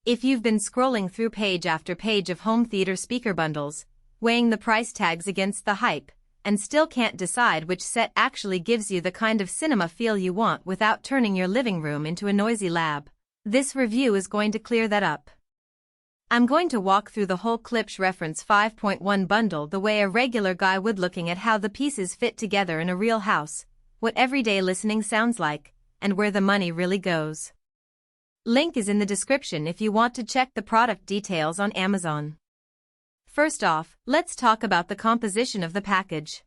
If you've been scrolling through page after page of home theater speaker bundles, weighing the price tags against the hype, and still can't decide which set actually gives you the kind of cinema feel you want without turning your living room into a noisy lab, this review is going to clear that up. I'm going to walk through the whole Klipsch Reference 5.1 bundle the way a regular guy would, looking at how the pieces fit together in a real house, what everyday listening sounds like, and where the money really goes. Link is in the description if you want to check the product details on Amazon. First off, let's talk about the composition of the package.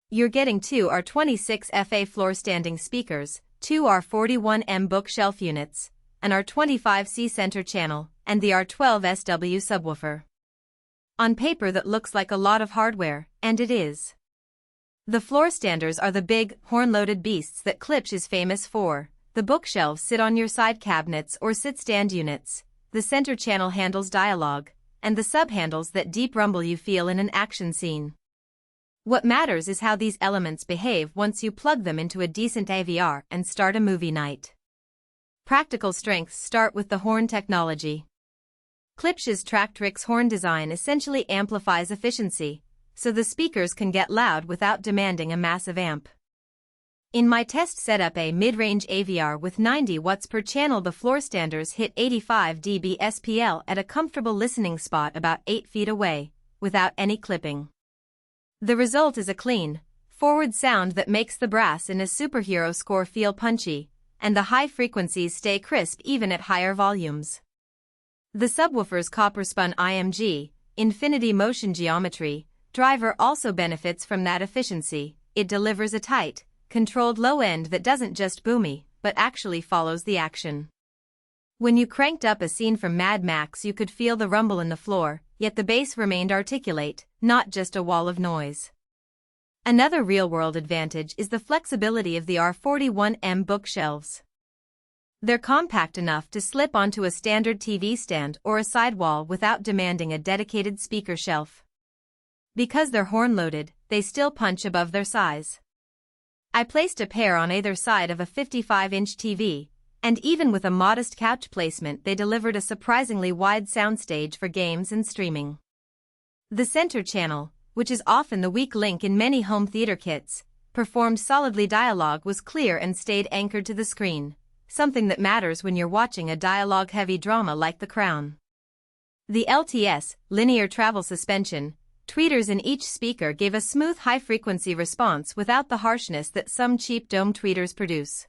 You're getting two R26FA floor-standing speakers, two R41M bookshelf units, an R25C center channel, and the R12SW subwoofer. On paper that looks like a lot of hardware, and it is. The floor standers are the big, horn-loaded beasts that Klipsch is famous for. The bookshelves sit on your side cabinets or sit-stand units, the center channel handles dialogue, and the sub handles that deep rumble you feel in an action scene. What matters is how these elements behave once you plug them into a decent AVR and start a movie night. Practical strengths start with the horn technology. Klipsch's Tractrix horn design essentially amplifies efficiency, so the speakers can get loud without demanding a massive amp. In my test setup, a mid-range AVR with 90 watts per channel, the floor standers hit 85 dB SPL at a comfortable listening spot about 8 feet away, without any clipping. The result is a clean, forward sound that makes the brass in a superhero score feel punchy, and the high frequencies stay crisp even at higher volumes. The subwoofer's Copper-Spun IMG, Infinity Motion Geometry, driver also benefits from that efficiency. It delivers a tight, controlled low end that doesn't just boomy, but actually follows the action. When you cranked up a scene from Mad Max, you could feel the rumble in the floor, yet the bass remained articulate, not just a wall of noise. Another real-world advantage is the flexibility of the R41M bookshelves. They're compact enough to slip onto a standard TV stand or a sidewall without demanding a dedicated speaker shelf. Because they're horn-loaded, they still punch above their size. I placed a pair on either side of a 55-inch TV, and even with a modest couch placement, they delivered a surprisingly wide soundstage for games and streaming. The center channel, which is often the weak link in many home theater kits, performed solidly. Dialogue was clear and stayed anchored to the screen, something that matters when you're watching a dialogue-heavy drama like The Crown. The LTS, linear travel suspension, tweeters in each speaker gave a smooth high-frequency response without the harshness that some cheap dome tweeters produce.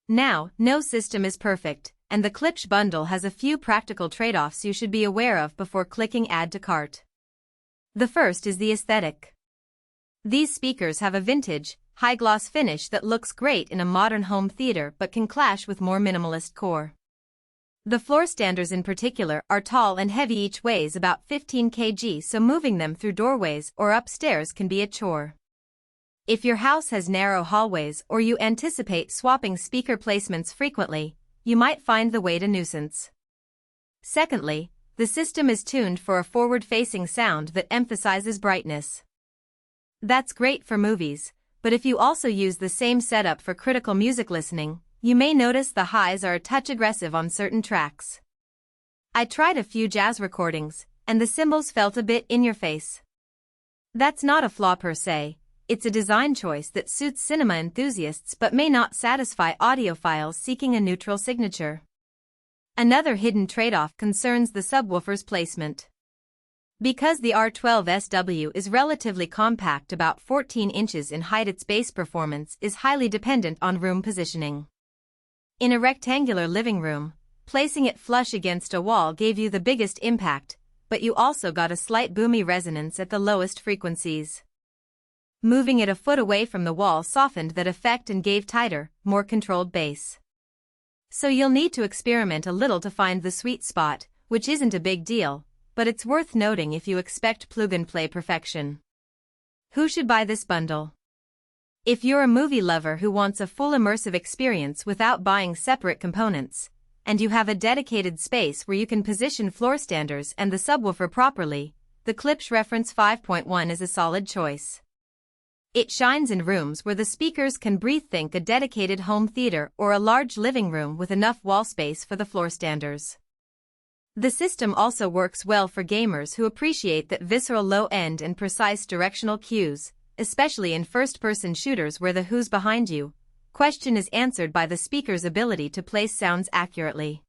Now, no system is perfect, and the Klipsch bundle has a few practical trade-offs you should be aware of before clicking Add to Cart. The first is the aesthetic. These speakers have a vintage, high-gloss finish that looks great in a modern home theater but can clash with more minimalist core. The floor standers in particular are tall and heavy, each weighs about 15 kg, so moving them through doorways or upstairs can be a chore. If your house has narrow hallways or you anticipate swapping speaker placements frequently, you might find the weight a nuisance. Secondly, the system is tuned for a forward-facing sound that emphasizes brightness. That's great for movies, but if you also use the same setup for critical music listening, you may notice the highs are a touch aggressive on certain tracks. I tried a few jazz recordings, and the cymbals felt a bit in your face. That's not a flaw per se, it's a design choice that suits cinema enthusiasts but may not satisfy audiophiles seeking a neutral signature. Another hidden trade-off concerns the subwoofer's placement. Because the R12SW is relatively compact, about 14 inches in height, its bass performance is highly dependent on room positioning. In a rectangular living room, placing it flush against a wall gave you the biggest impact, but you also got a slight boomy resonance at the lowest frequencies. Moving it a foot away from the wall softened that effect and gave tighter, more controlled bass. So you'll need to experiment a little to find the sweet spot, which isn't a big deal, but it's worth noting if you expect plug-and-play perfection. Who should buy this bundle? If you're a movie lover who wants a full immersive experience without buying separate components, and you have a dedicated space where you can position floor standers and the subwoofer properly, the Klipsch Reference 5.1 is a solid choice. It shines in rooms where the speakers can breathe. Think a dedicated home theater or a large living room with enough wall space for the floor standers. The system also works well for gamers who appreciate that visceral low-end and precise directional cues, especially in first-person shooters where the "who's behind you" question is answered by the speaker's ability to place sounds accurately.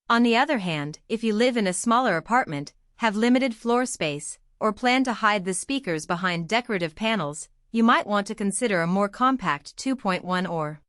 On the other hand, if you live in a smaller apartment, have limited floor space, or plan to hide the speakers behind decorative panels, you might want to consider a more compact 2.1 or